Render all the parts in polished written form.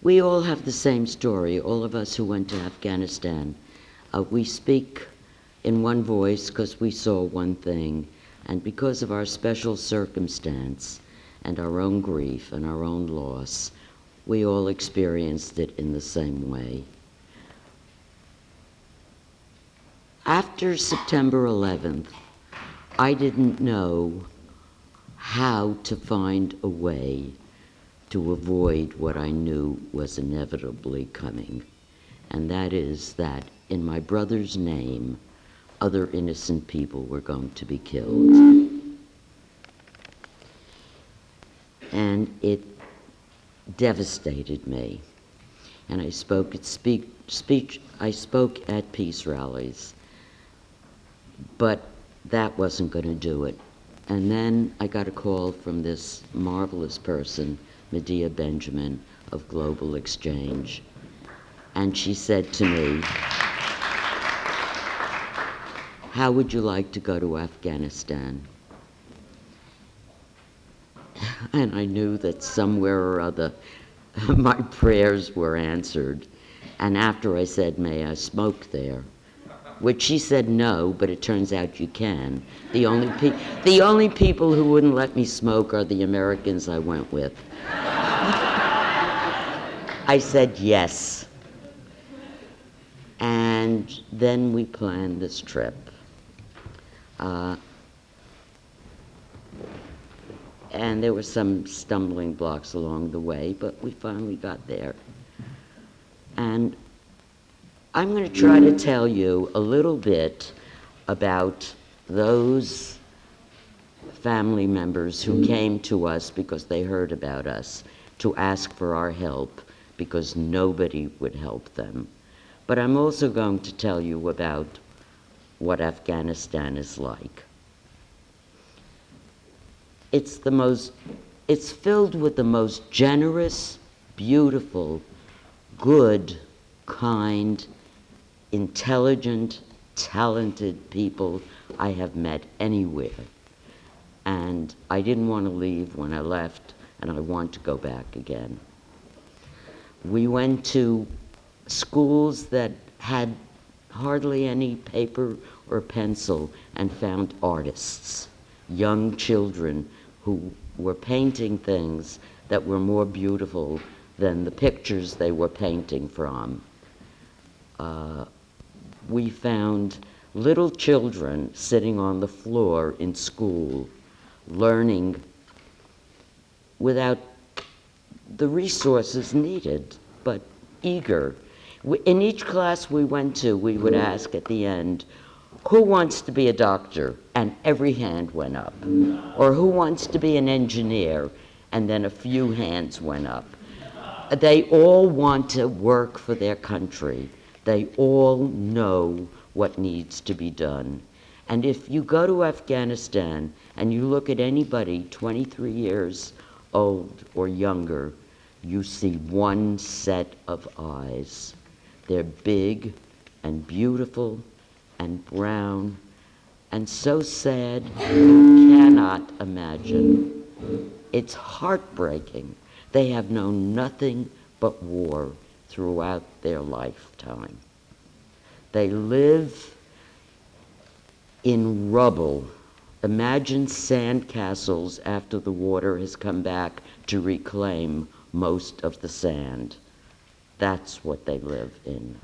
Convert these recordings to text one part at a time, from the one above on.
We all have the same story, all of us who went to Afghanistan. We speak in one voice because we saw one thing, and because of our special circumstance and our own grief and our own loss, we all experienced it in the same way. After September 11th, I didn't know how to find a way to avoid what I knew was inevitably coming, and that is that in my brother's name, other innocent people were going to be killed. And it devastated me. And I spoke at peace rallies, but that wasn't going to do it. And then I got a call from this marvelous person, Medea Benjamin of Global Exchange, and she said to me, "How would you like to go to Afghanistan?" And I knew that somewhere or other my prayers were answered. And after I said, "May I smoke there?" which she said no, but it turns out you can. The only people who wouldn't let me smoke are the Americans I went with. I said yes. And then we planned this trip. And there were some stumbling blocks along the way, but we finally got there. And I'm going to try to tell you a little bit about those family members who came to us because they heard about us, to ask for our help because nobody would help them. But I'm also going to tell you about what Afghanistan is like. It's filled with the most generous, beautiful, good, kind, intelligent, talented people I have met anywhere. And I didn't want to leave when I left, and I want to go back again. We went to schools that had hardly any paper or pencil and found artists, young children who were painting things that were more beautiful than the pictures they were painting from. We found little children sitting on the floor in school, learning without the resources needed, but eager. In each class we went to, we would ask at the end, "Who wants to be a doctor?" And every hand went up. Or "Who wants to be an engineer?" And then a few hands went up. They all want to work for their country. They all know what needs to be done. And if you go to Afghanistan and you look at anybody 23 years old or younger, you see one set of eyes. They're big and beautiful and brown and so sad you cannot imagine. It's heartbreaking. They have known nothing but war throughout their lifetime. They live in rubble. Imagine sand castles after the water has come back to reclaim most of the sand. That's what they live in.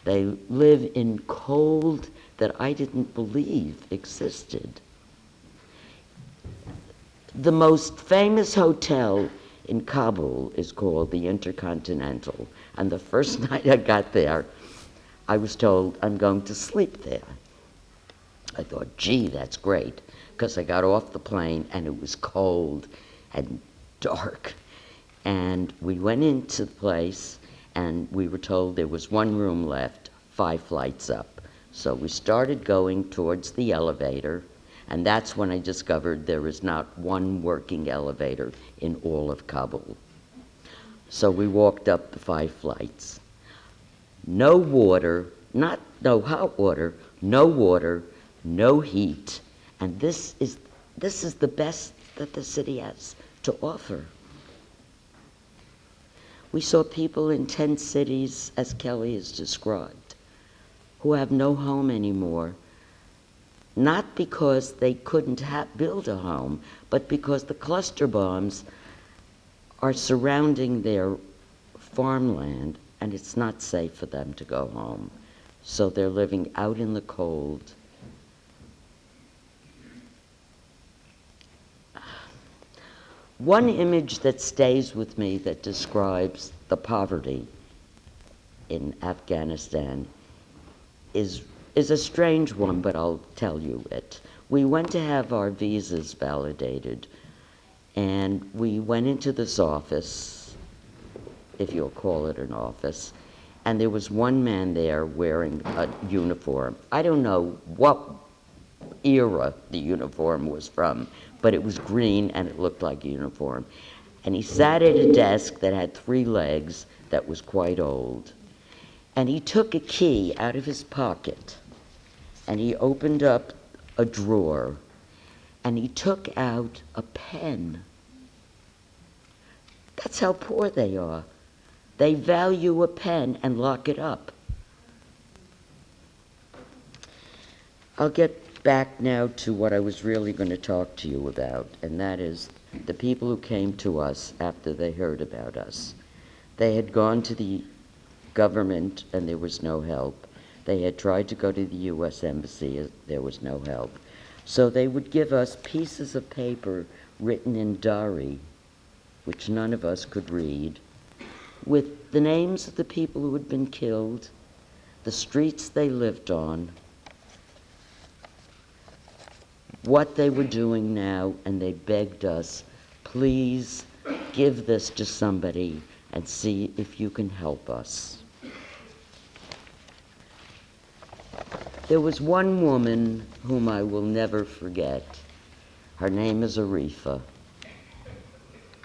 They live in cold that I didn't believe existed. The most famous hotel in Kabul is called the Intercontinental. And the first night I got there, I was told I'm going to sleep there. I thought, gee, that's great, because I got off the plane and it was cold and dark. And we went into the place and we were told there was one room left, 5 flights up. So we started going towards the elevator, and that's when I discovered there is not one working elevator in all of Kabul. So we walked up the 5 flights. No water, no hot water, no heat, and this is the best that the city has to offer. We saw people in tent cities, as Kelly has described, who have no home anymore, not because they couldn't build a home, but because the cluster bombs are surrounding their farmland, and it's not safe for them to go home. So they're living out in the cold. One image that stays with me that describes the poverty in Afghanistan is a strange one, but I'll tell you it. We went to have our visas validated, and we went into this office, if you'll call it an office, and there was one man there wearing a uniform. I don't know what era the uniform was from, but it was green and it looked like a uniform. And he sat at a desk that had 3 legs that was quite old. And he took a key out of his pocket and he opened up a drawer and he took out a pen. That's how poor they are. They value a pen and lock it up. I'll get back now to what I was really going to talk to you about, and that is the people who came to us after they heard about us. They had gone to the government and there was no help. They had tried to go to the U.S. Embassy, there was no help. So they would give us pieces of paper written in Dari, which none of us could read, with the names of the people who had been killed, the streets they lived on, what they were doing now, and they begged us, please give this to somebody and see if you can help us. There was one woman whom I will never forget. Her name is Arifa.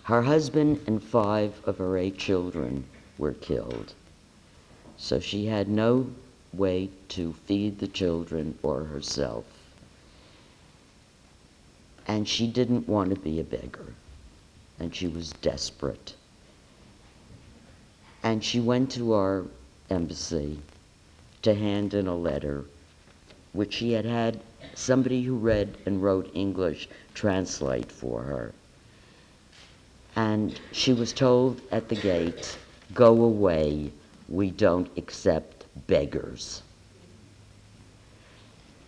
Her husband and 5 of her 8 children were killed. So she had no way to feed the children or herself. And she didn't want to be a beggar, and she was desperate. And she went to our embassy to hand in a letter, which she had had somebody who read and wrote English translate for her. And she was told at the gate, go away, we don't accept beggars.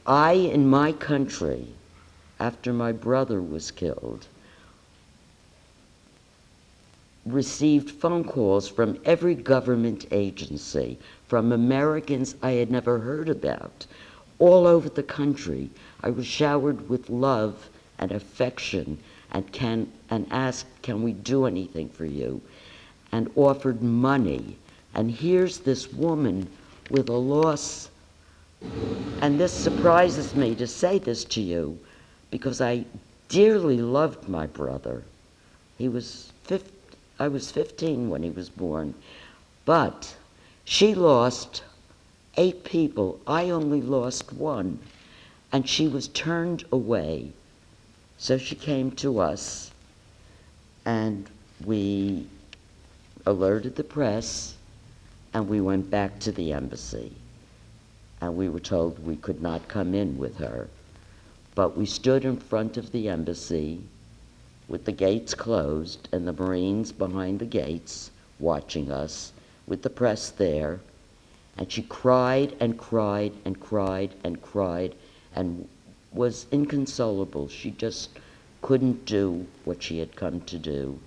I, in my country, after my brother was killed, received phone calls from every government agency, from Americans I had never heard about, all over the country. I was showered with love and affection and asked, can we do anything for you? And offered money. And here's this woman with a loss, and this surprises me to say this to you, because I dearly loved my brother. I was 15 when he was born, but she lost 8 people. I only lost 1, and she was turned away. So she came to us, and we alerted the press, and we went back to the embassy, and we were told we could not come in with her. But we stood in front of the embassy with the gates closed and the Marines behind the gates watching us with the press there. And she cried and cried and cried and cried and was inconsolable. She just couldn't do what she had come to do.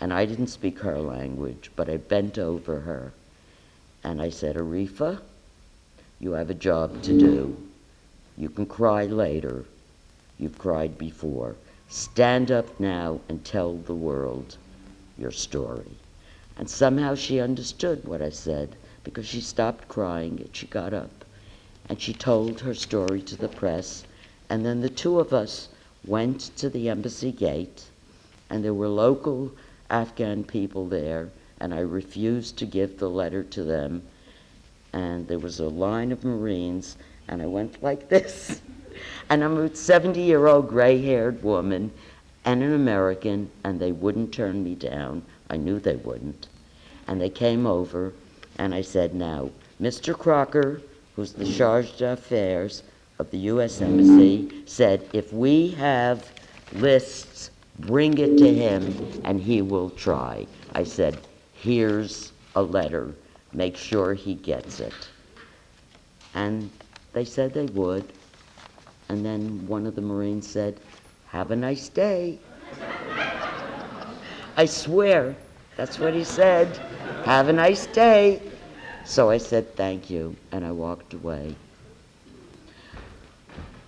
And I didn't speak her language, but I bent over her and I said, Arifa, you have a job to do. You can cry later. You've cried before. Stand up now and tell the world your story. And somehow she understood what I said, because she stopped crying and she got up and she told her story to the press. And then the 2 of us went to the embassy gate, and there were local Afghan people there, and I refused to give the letter to them. And there was a line of Marines, and I went like this. And I'm a 70-year-old gray-haired woman and an American, and they wouldn't turn me down. I knew they wouldn't. And they came over, and I said, now, Mr. Crocker, who's the charge d'affaires of the U.S. Embassy, said, if we have lists, bring it to him, and he will try. I said, here's a letter. Make sure he gets it. And they said they would. And then one of the Marines said, have a nice day. I swear, that's what he said. Have a nice day. So I said, thank you, and I walked away.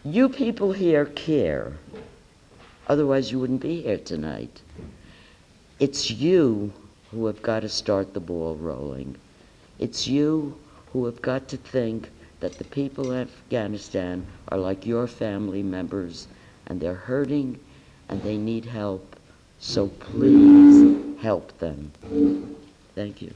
You people here care. Otherwise, you wouldn't be here tonight. It's you who have got to start the ball rolling. It's you who have got to think that the people of Afghanistan are like your family members, and they're hurting, and they need help. So please help them. Thank you.